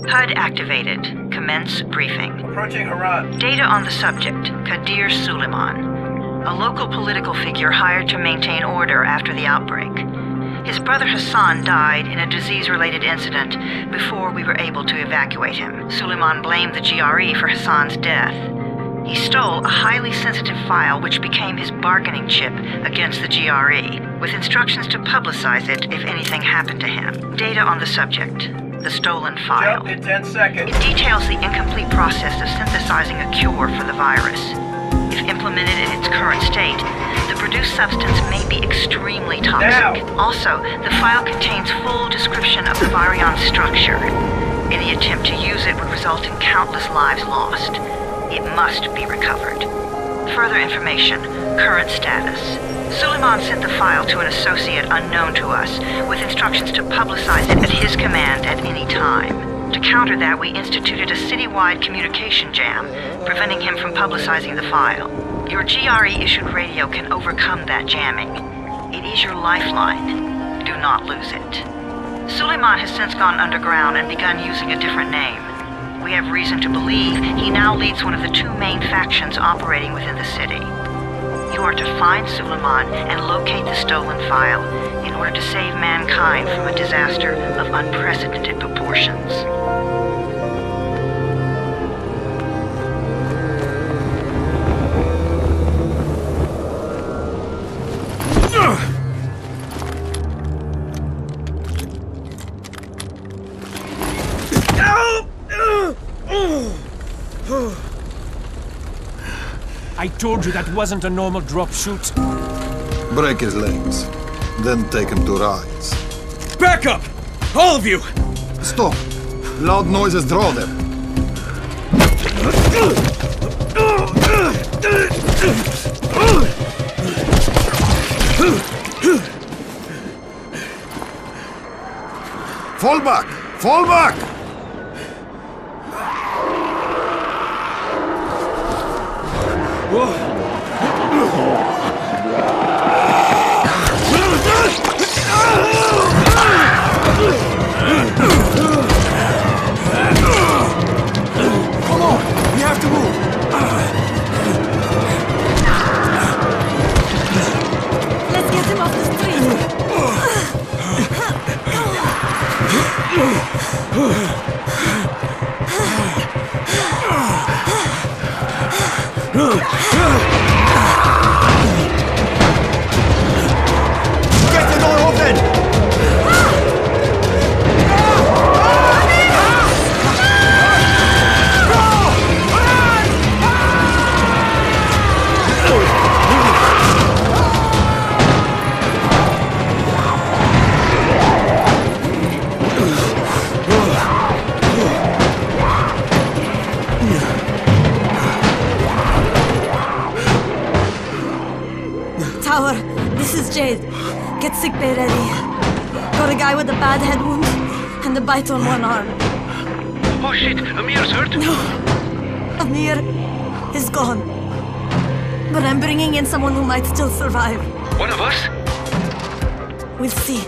HUD activated. Commence briefing. Approaching Haran. Data on the subject, Kadir Suleiman. A local political figure hired to maintain order after the outbreak. His brother Hassan died in a disease-related incident before we were able to evacuate him. Suleiman blamed the GRE for Hassan's death. He stole a highly sensitive file which became his bargaining chip against the GRE, with instructions to publicize it if anything happened to him. Data on the subject, the stolen file. Jump in 10 seconds. It details the incomplete process of synthesizing a cure for the virus. If implemented in its current state, the produced substance may be extremely toxic. Now. Also, the file contains full description of the virion structure. Any attempt to use it would result in countless lives lost. It must be recovered. Further information, current status. Suleiman sent the file to an associate unknown to us, with instructions to publicize it at his command at any time. To counter that, we instituted a citywide communication jam, preventing him from publicizing the file. Your GRE-issued radio can overcome that jamming. It is your lifeline. Do not lose it. Suleiman has since gone underground and begun using a different name. We have reason to believe he now leads one of the two main factions operating within the city. You are to find Suleiman and locate the stolen file in order to save mankind from a disaster of unprecedented proportions. I told you that wasn't a normal drop shoot. Break his legs, then take him to rides. Back up! All of you! Stop! Loud noises draw them. Fall back! Fall back! Come on! We have to move! Let's get him off the street! Get the door open! Tower, this is Jade. Get sickbay ready. Got a guy with a bad head wound and a bite on one arm. Oh shit, Amir's hurt? Amir is gone. But I'm bringing in someone who might still survive. One of us? We'll see.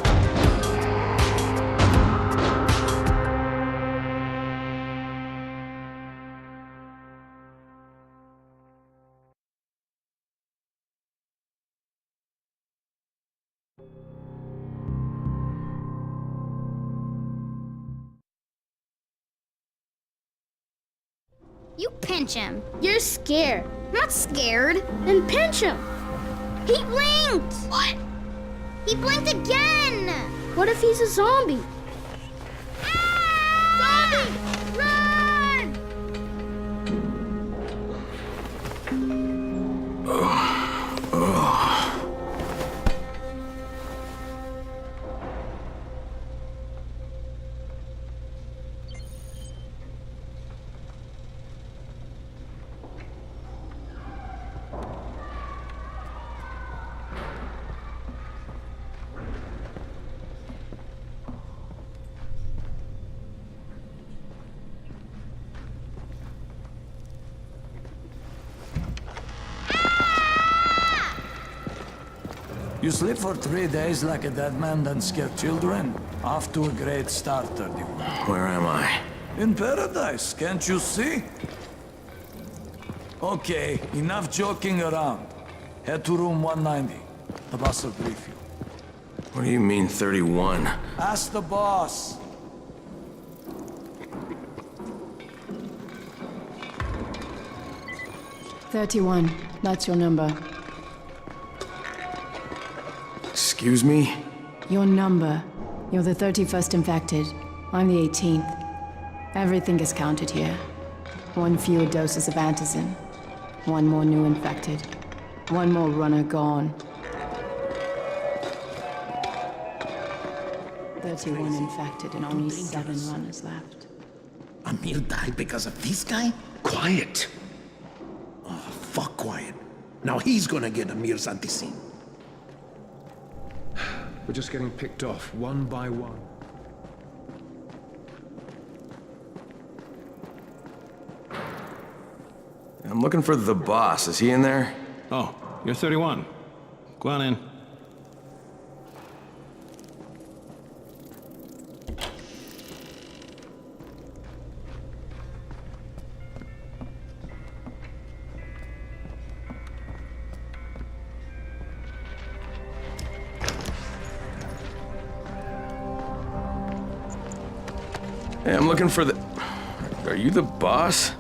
You pinch him. You're scared. I'm not scared. Then pinch him. He blinked! What? He blinked again! What if he's a zombie? Ah! Zombie! Run! You sleep for 3 days like a dead man, then scare children? Off to a great start, 31. Where am I? In paradise, can't you see? Okay, enough joking around. Head to room 190. The boss will brief you. What do you mean, 31? Ask the boss. "31, that's your number. Excuse me? Your number. You're the 31st infected. I'm the 18th. Everything is counted here. 1 fewer doses of antizin. 1 more new infected. 1 more runner gone. 31 infected and only 7 runners left. Amir died because of this guy? Quiet. Oh, fuck quiet. Now he's gonna get Amir's antizin. We're just getting picked off, one by one. I'm looking for the boss. Is he in there? Oh, you're 31. Go on in. Hey, I'm looking for the... Are you the boss?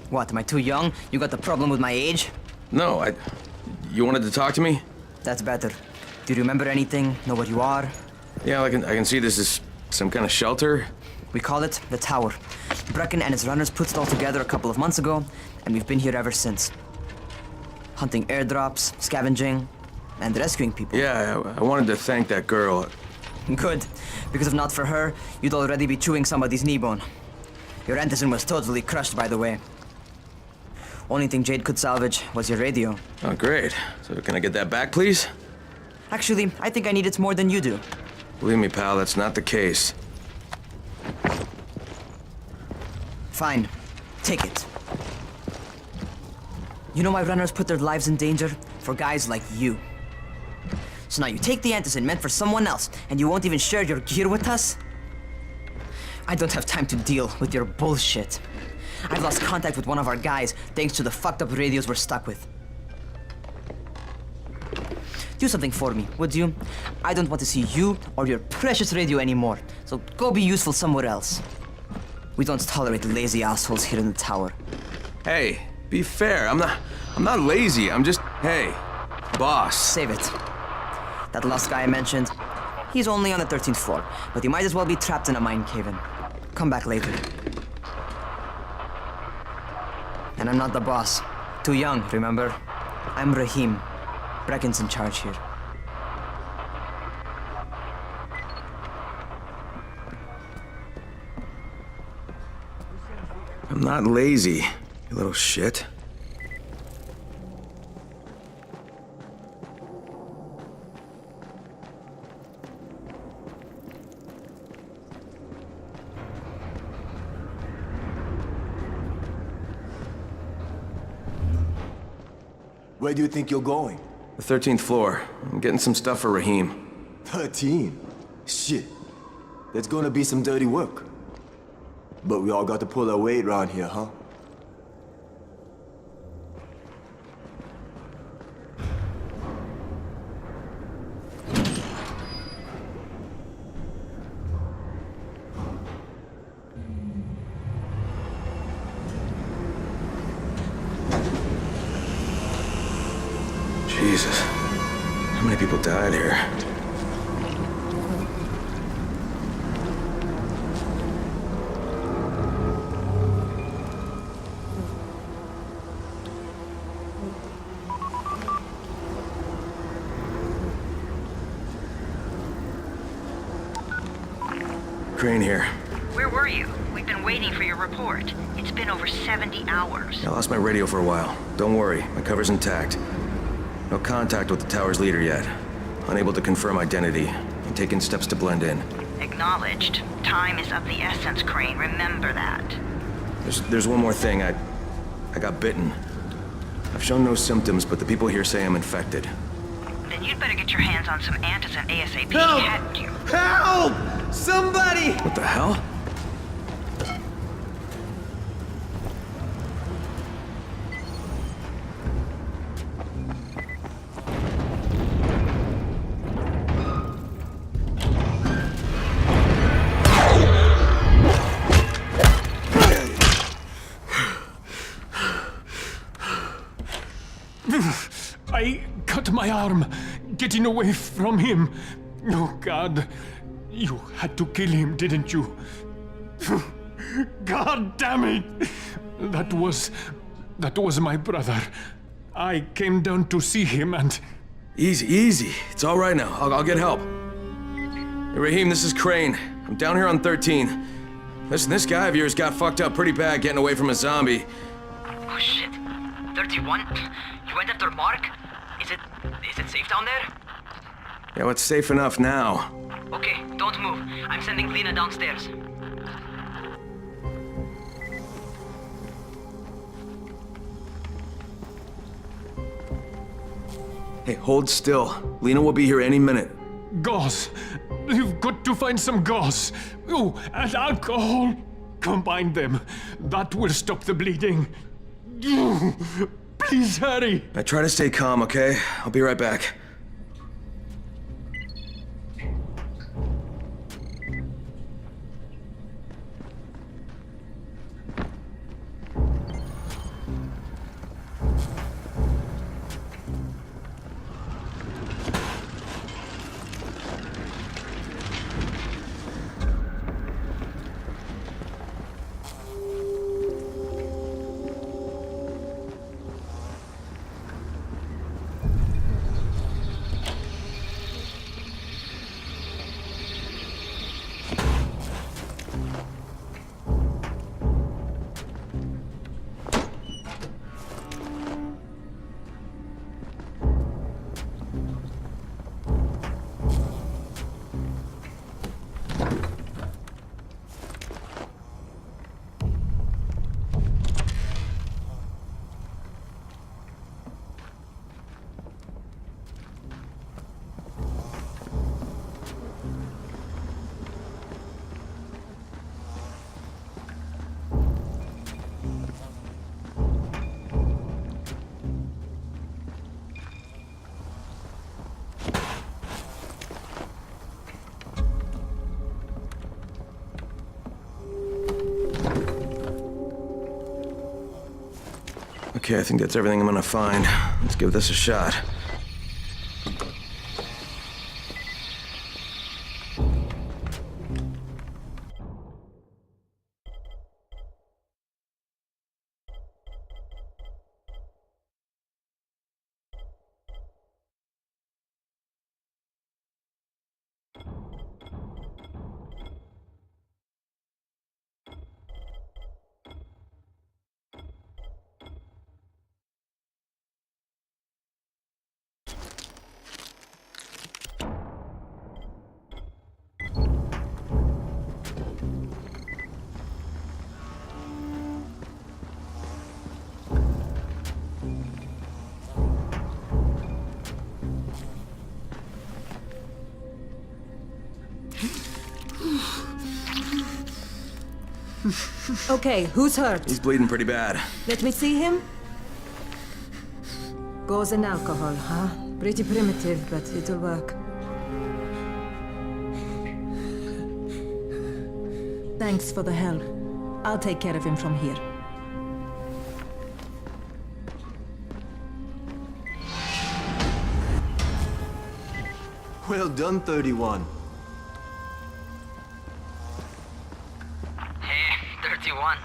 What, am I too young? You got the problem with my age? No, You wanted to talk to me? That's better. Do you remember anything? Know what you are? Yeah, I can see this is some kind of shelter. We call it the Tower. Brecken and his runners put it all together a couple of months ago, and we've been here ever since. Hunting airdrops, scavenging, and rescuing people. Yeah, I wanted to thank that girl. Good, because if not for her, you'd already be chewing somebody's knee bone. Your antizin was totally crushed, by the way. Only thing Jade could salvage was your radio. Oh, great. So can I get that back, please? Actually, I think I need it more than you do. Believe me, pal, that's not the case. Fine. Take it. You know why runners put their lives in danger? For guys like you. So now you take the antizin meant for someone else, and you won't even share your gear with us? I don't have time to deal with your bullshit. I've lost contact with one of our guys thanks to the fucked up radios we're stuck with. Do something for me, would you? I don't want to see you or your precious radio anymore, so go be useful somewhere else. We don't tolerate lazy assholes here in the tower. Hey, be fair. I'm not lazy. I'm just, hey, boss. Save it. That last guy I mentioned, he's only on the 13th floor, but he might as well be trapped in a mine cave-in. Come back later. And I'm not the boss. Too young, remember? I'm Rahim. Brecken's in charge here. I'm not lazy, you little shit. Where do you think you're going? The 13th floor. I'm getting some stuff for Rahim. 13? Shit. That's gonna be some dirty work. But we all got to pull our weight around here, huh? Jesus. How many people died here? Crane here. Where were you? We've been waiting for your report. It's been over 70 hours. I lost my radio for a while. Don't worry, my cover's intact. No contact with the tower's leader yet. Unable to confirm identity. I'm taking steps to blend in. Acknowledged. Time is of the essence, Crane. Remember that. There's one more thing. I got bitten. I've shown no symptoms, but the people here say I'm infected. Then you'd better get your hands on some antizin ASAP. Help! Hadn't you? Help! Somebody! What the hell? I cut my arm getting away from him. Oh, God. You had to kill him, didn't you? God damn it! That was my brother. I came down to see him and... Easy. It's all right now. I'll get help. Hey, Rahim, this is Crane. I'm down here on 13. Listen, this guy of yours got fucked up pretty bad getting away from a zombie. Oh shit. 31? You went after Mark? Is it safe down there? Yeah, well, it's safe enough now. Okay, don't move. I'm sending Lena downstairs. Hey, hold still. Lena will be here any minute. Gauze. You've got to find some gauze. Oh, and alcohol. Combine them. That will stop the bleeding. Please hurry. I try to stay calm, okay? I'll be right back. Okay, I think that's everything I'm gonna find. Let's give this a shot. Okay, who's hurt? He's bleeding pretty bad. Let me see him. Gauze and alcohol, huh? Pretty primitive, but it'll work. Thanks for the help. I'll take care of him from here. Well done, 31. Hey, 31.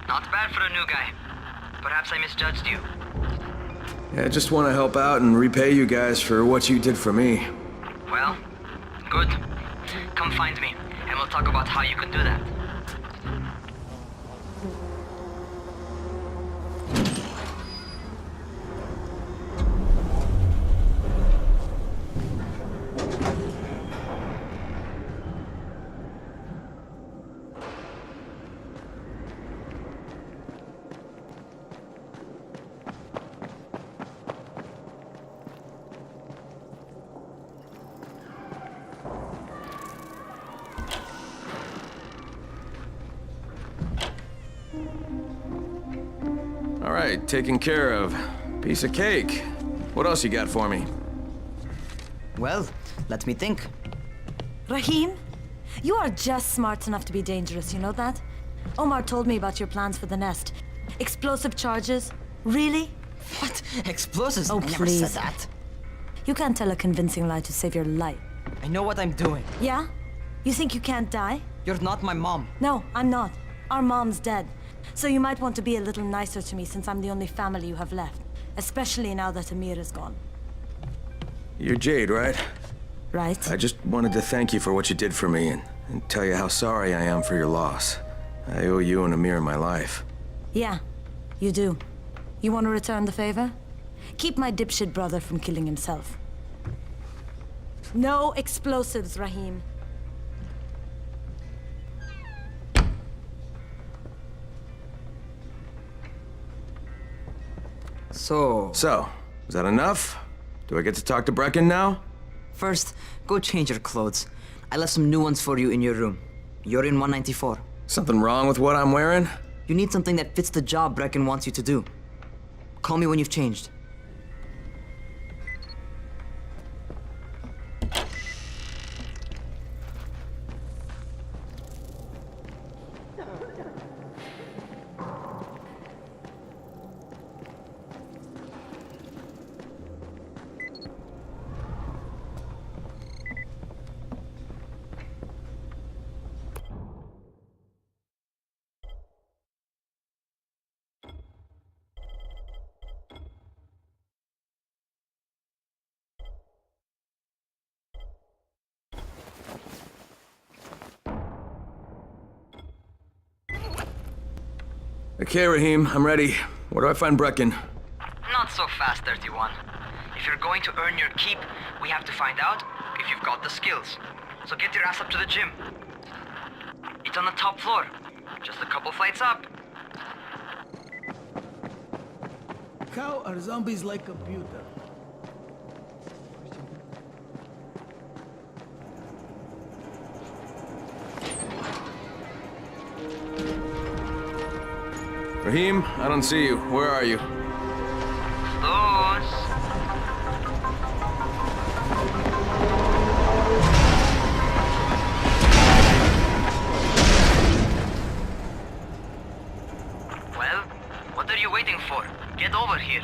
Not bad for a new guy. Perhaps I misjudged you. Yeah, I just want to help out and repay you guys for what you did for me. Well, good. Come find me, and we'll talk about how you can do that. All right, taken care of. Piece of cake. What else you got for me? Well, let me think. Rahim, you are just smart enough to be dangerous, you know that? Omar told me about your plans for the nest. Explosive charges? Really? What? Explosives? Oh, I never please. said that. You can't tell a convincing lie to save your life. I know what I'm doing. Yeah? You think you can't die? You're not my mom. No, I'm not. Our mom's dead. So you might want to be a little nicer to me since I'm the only family you have left. Especially now that Amir is gone. You're Jade, right? Right? I just wanted to thank you for what you did for me and tell you how sorry I am for your loss. I owe you and Amir my life. Yeah, you do. You want to return the favor? Keep my dipshit brother from killing himself. No explosives, Rahim. So, is that enough? Do I get to talk to Brecken now? first, go change your clothes. I left some new ones for you in your room. You're in 194. Something wrong with what I'm wearing? You need something that fits the job Brecken wants you to do. Call me when you've changed. Okay, Rahim, I'm ready. Where do I find Brecken? Not so fast, 31. If you're going to earn your keep, we have to find out if you've got the skills. So get your ass up to the gym. It's on the top floor. Just a couple flights up. How are zombies like computer? Rahim, I don't see you. Where are you? Those. Well, what are you waiting for? Get over here.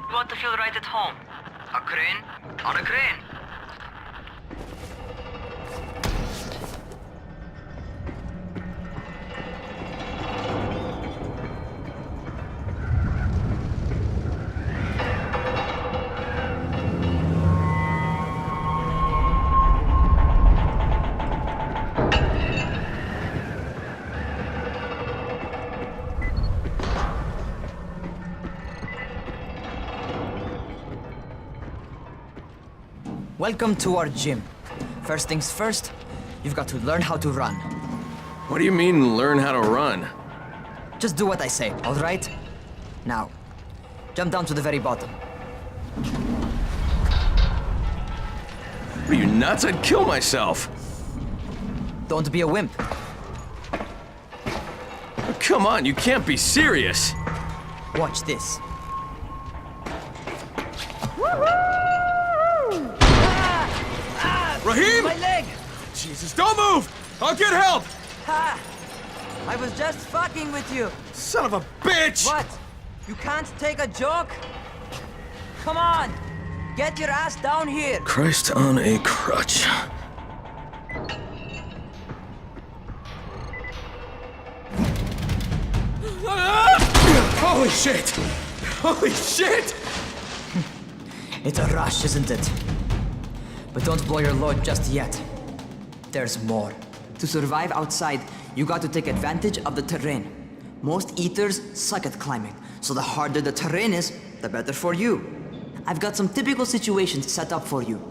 You want to feel right at home? A crane on a crane. Welcome to our gym. First things first, you've got to learn how to run. What do you mean, learn how to run? Just do what I say, all right? Now, jump down to the very bottom. Are you nuts? I'd kill myself. Don't be a wimp. Come on, you can't be serious. Watch this. Rahim! My leg! Jesus, don't move! I'll get help! Ha! I was just fucking with you. Son of a bitch! What? You can't take a joke? Come on! Get your ass down here! Christ on a crutch. Holy shit! Holy shit! It's a rush, isn't it? But don't blow your load just yet. There's more. To survive outside, you got to take advantage of the terrain. Most eaters suck at climbing, so the harder the terrain is, the better for you. I've got some typical situations set up for you.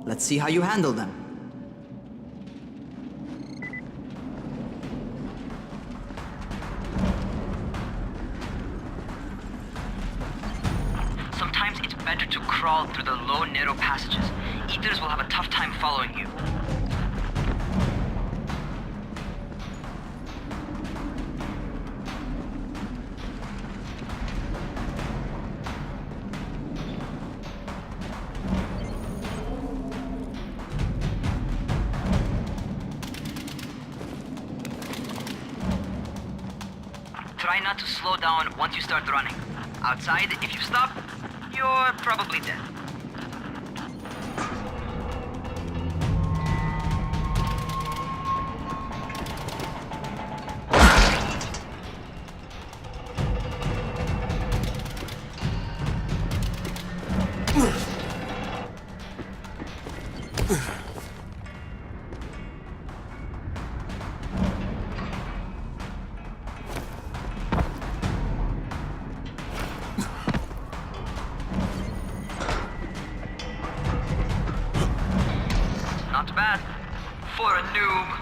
Let's see how you handle them. Sometimes it's better to crawl through the low, narrow passages. Eaters will have a tough time following you. try not to slow down once you start running. Outside, if you stop, you're probably dead. Not bad for a noob.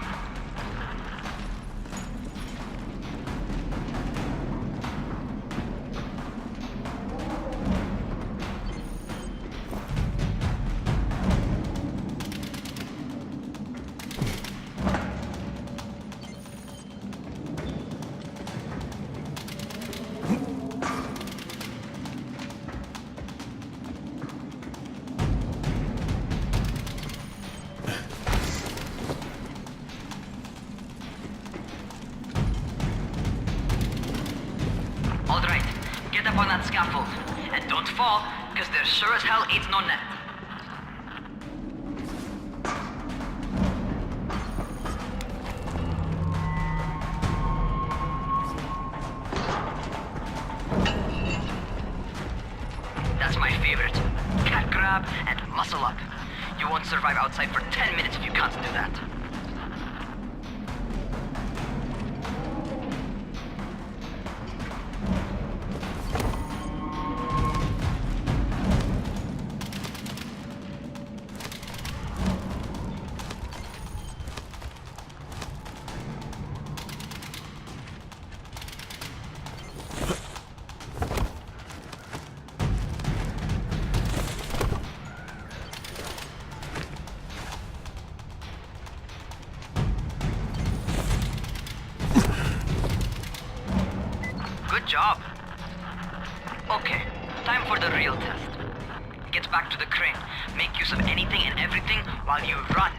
All right, get up on that scaffold. And don't fall, because there sure as hell ain't no net. That's my favorite. Cat grab and muscle up. You won't survive outside for 10 minutes if you can't do that. Good job. Okay, time for the real test. Get back to the crane. Make use of anything and everything while you run.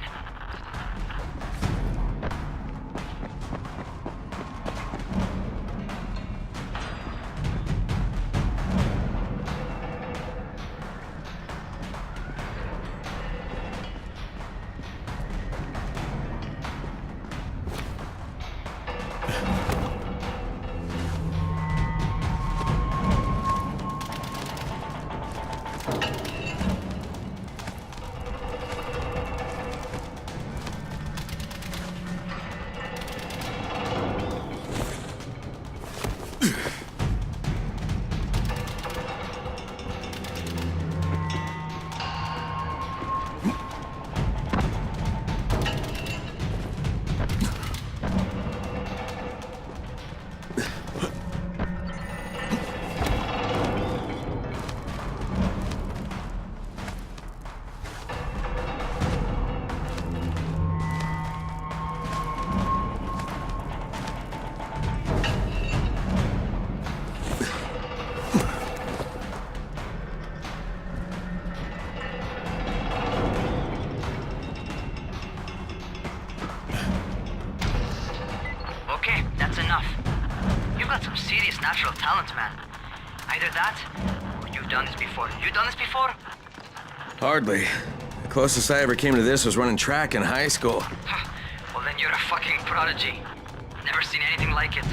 Okay, that's enough. You've got some serious natural talent, man. Either that, or you've done this before. You done this before? Hardly. The closest I ever came to this was running track in high school. Well, then you're a fucking prodigy. Never seen anything like it.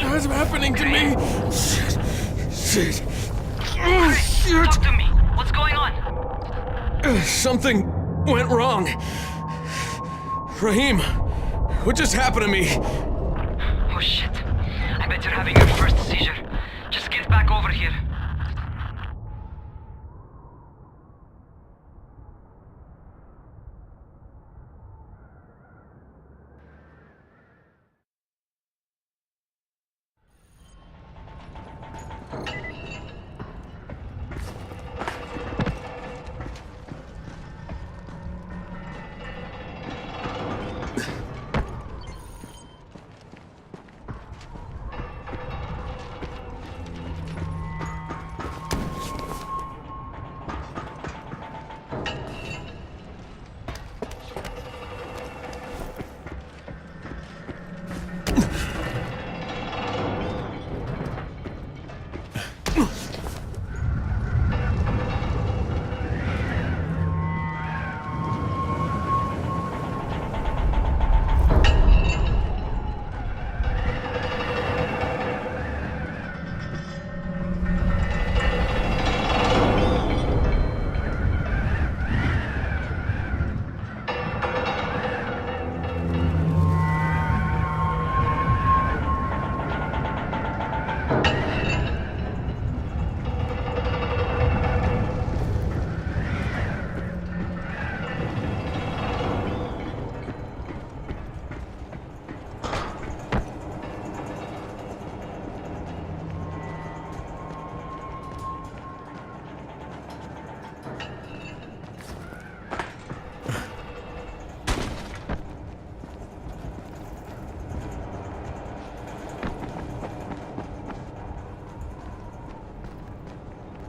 What's happening to me? Shit. Oh, Chris, shit. talk to me. What's going going on? Something went wrong. Rahim, what just happened to me? Oh shit. I bet you're having your first seizure. Just get back over here.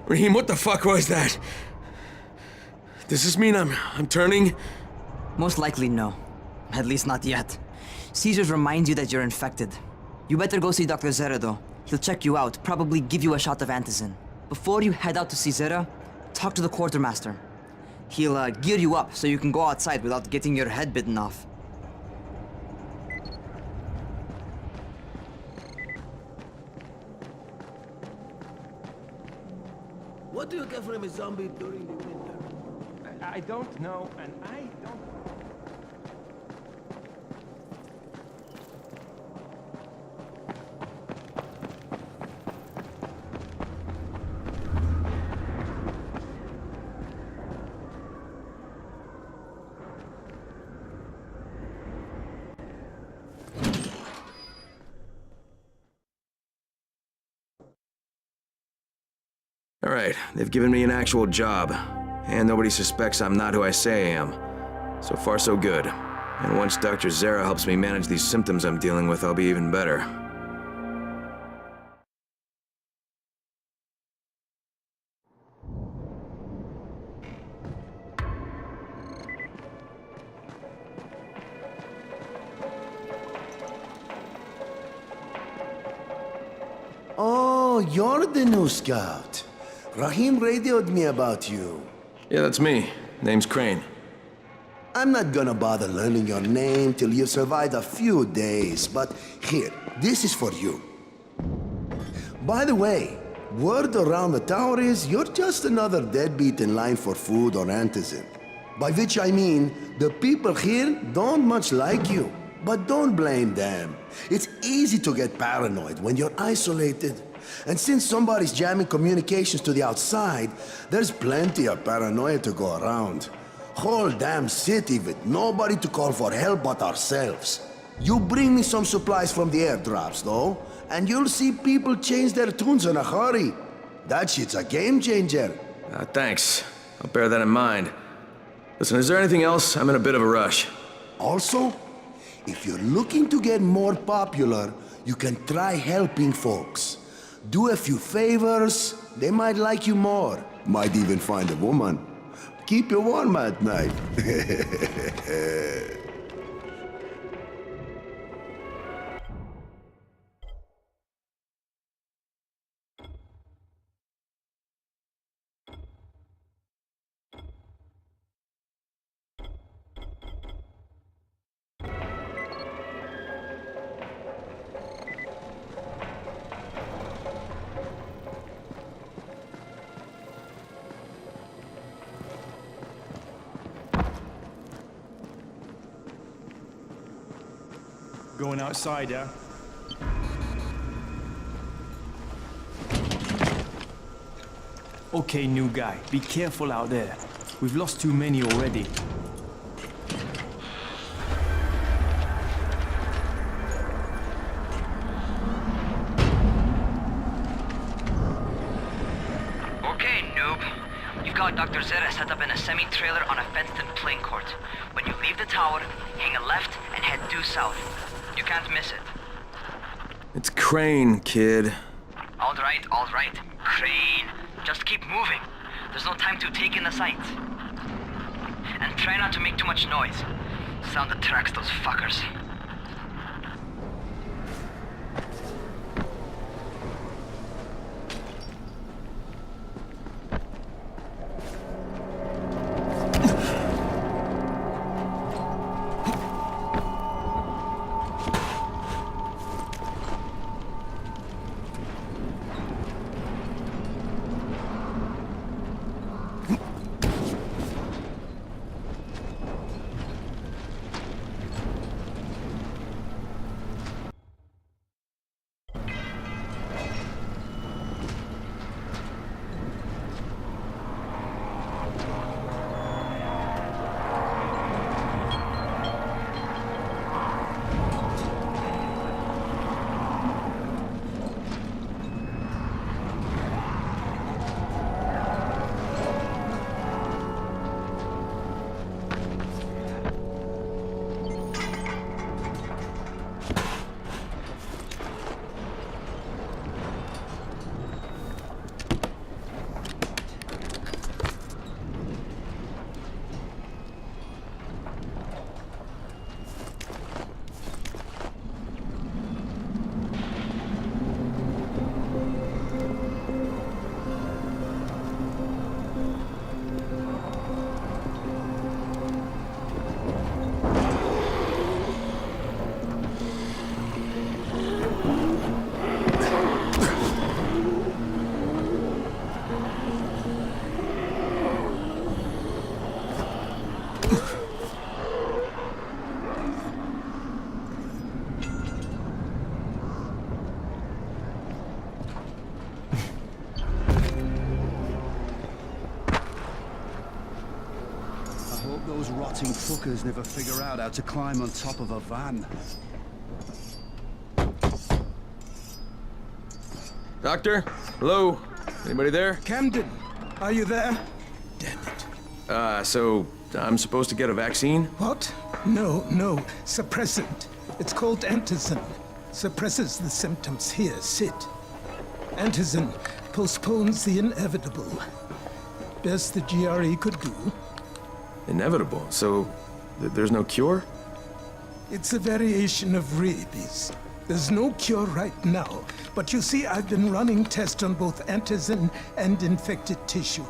Rahim, what the fuck was that? Does this mean I'm turning? Most likely no. At least not yet. Seizures remind you that you're infected. You better go see Dr. Zere though. He'll check you out, probably give you a shot of antizin. Before you head out to see Zere, talk to the quartermaster. He'll gear you up so you can go outside without getting your head bitten off. What do you get from a zombie during the winter? I don't know, and I don't... All right, they've given me an actual job, and nobody suspects I'm not who I say I am. So far, so good. And once Dr. Zere helps me manage these symptoms I'm dealing with, I'll be even better. Oh, you're the new scout. Rahim radioed me about you. Yeah, that's me. Name's Crane. I'm not gonna bother learning your name till you've survived a few days, but here, this is for you. By the way, word around the tower is you're just another deadbeat in line for food or antizin. By which I mean, the people here don't much like you. But don't blame them. It's easy to get paranoid when you're isolated. And since somebody's jamming communications to the outside, there's plenty of paranoia to go around. Whole damn city with nobody to call for help but ourselves. You bring me some supplies from the airdrops, though, and you'll see people change their tunes in a hurry. That shit's a game changer. Thanks. I'll bear that in mind. Listen, is there anything else? I'm in a bit of a rush. Also, if you're looking to get more popular, you can try helping folks. Do a few favors, they might like you more. Might even find a woman. Keep you warm at night. going outside, yeah? Okay, new guy, be careful out there. We've lost too many already. Okay, noob. You've got Dr. Zera set up in a semi-trailer on a fenced-in playing court. When you leave the tower, hang a left and head due south. You can't miss it. It's Crane, kid. All right. Crane. Just keep moving. There's no time to take in the sights. And try not to make too much noise. Sound attracts those fuckers. Those rotting fuckers never figure out how to climb on top of a van. Doctor? Hello? Anybody there? Camden, are you there? So I'm supposed to get a vaccine? What? No. Suppressant. It's called Antizin. Suppresses the symptoms. Here, sit. Antizin postpones the inevitable. Best the GRE could do. Inevitable? So there's no cure? It's a variation of rabies. There's no cure right now, but you see, I've been running tests on both antizin and infected tissue.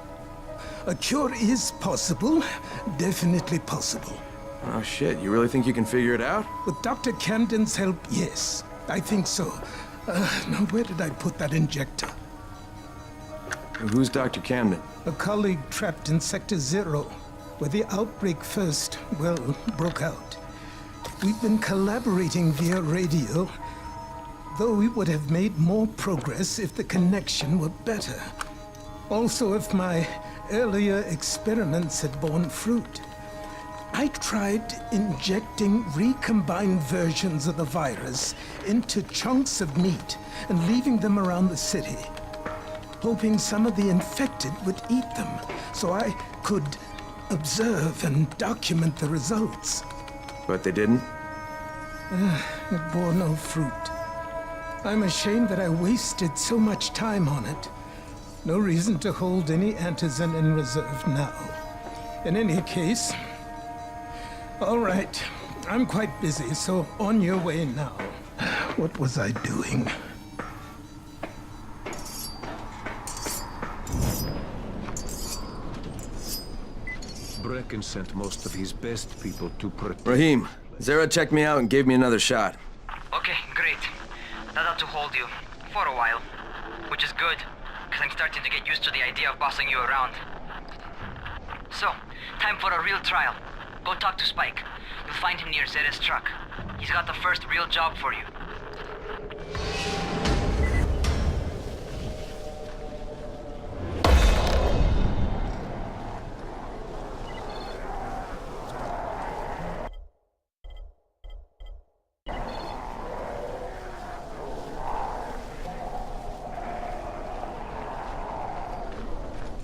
A cure is possible, definitely possible. Oh shit, you really think you can figure it out? With Dr. Camden's help, yes. I think so. Now where did I put that injector? Who's Dr. Camden? A colleague trapped in Sector Zero, where the outbreak first, broke out. We've been collaborating via radio, though we would have made more progress if the connection were better. Also, if my earlier experiments had borne fruit. I tried injecting recombined versions of the virus into chunks of meat and leaving them around the city, hoping some of the infected would eat them so I could observe and document the results. But they didn't? It bore no fruit. I'm ashamed that I wasted so much time on it. No reason to hold any antizin in reserve now. In any case, all right, I'm quite busy, so on your way now. What was I doing? Brecken sent most of his best people to protect... Rahim, Zera checked me out and gave me another shot. Okay, great. That ought to hold you. For a while. Which is good, because I'm starting to get used to the idea of bossing you around. So, time for a real trial. Go talk to Spike. You'll find him near Zera's truck. He's got the first real job for you.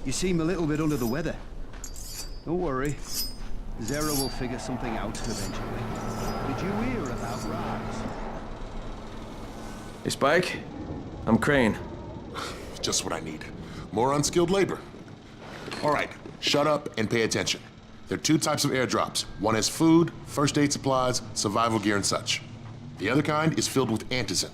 You seem a little bit under the weather. Don't worry. Zero will figure something out eventually. Did you hear about Raz? Hey, Spike. I'm Crane. Just what I need. More unskilled labor. All right, shut up and pay attention. There are 2 types of airdrops. One has food, first aid supplies, survival gear, and such. The other kind is filled with antizin.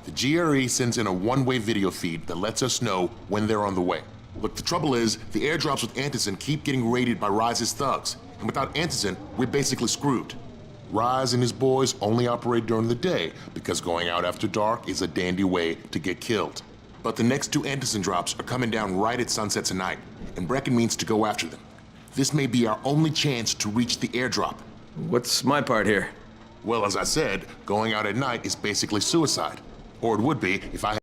The GRE sends in a one-way video feed that lets us know when they're on the way. Look, the trouble is, the airdrops with antizin keep getting raided by Rais's thugs, and without antizin, we're basically screwed. Rais and his boys only operate during the day because going out after dark is a dandy way to get killed. But the next 2 antizin drops are coming down right at sunset tonight, and Brecken means to go after them. This may be our only chance to reach the airdrop. What's my part here? Well, as I said, going out at night is basically suicide. Or it would be if I